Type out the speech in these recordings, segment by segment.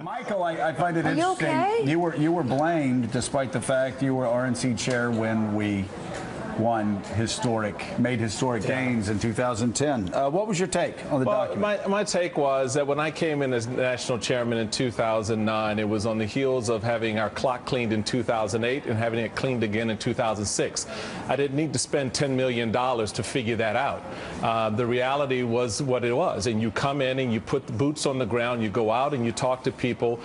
Michael, I find it interesting. Okay? You were blamed despite the fact you were RNC chair when we made historic gains in 2010. What was your take on the document? My take was that when I came in as national chairman in 2009, it was on the heels of having our clock cleaned in 2008 and having it cleaned again in 2006. I didn't need to spend $10 million to figure that out. The reality was what it was, and you come in and you put the boots on the ground, you go out and you talk to people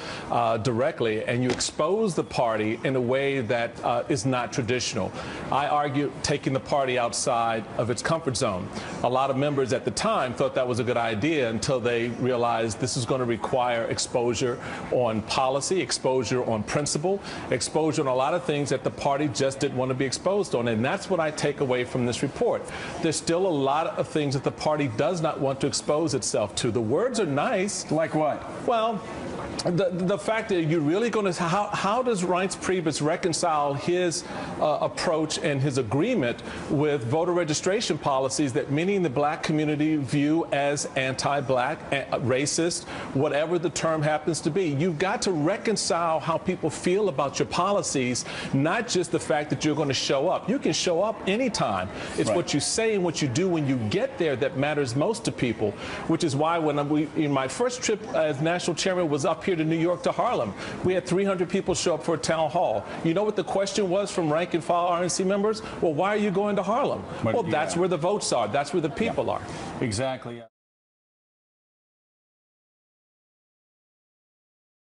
directly, and you expose the party in a way that is not traditional. I argue taking the party outside of its comfort zone. A lot of members at the time thought that was a good idea until they realized this is going to require exposure on policy, exposure on principle, exposure on a lot of things that the party just didn't want to be exposed on. And that's what I take away from this report. There's still a lot of things that the party does not want to expose itself to. The words are nice. Like what? Well, the fact that you're really going to, how does Reince Priebus reconcile his approach and his agreement with voter registration policies that many in the black community view as anti-black, racist, whatever the term happens to be? You've got to reconcile how people feel about your policies, not just the fact that you're going to show up. You can show up anytime. It's what you say and what you do when you get there that matters most to people, which is why when in my first trip as national chairman was up here to New York to Harlem, we had 300 people show up for a town hall. You know what the question was from rank and file RNC members? Well, why are you going to Harlem? Well, that's where the votes are. That's where the people are. Exactly.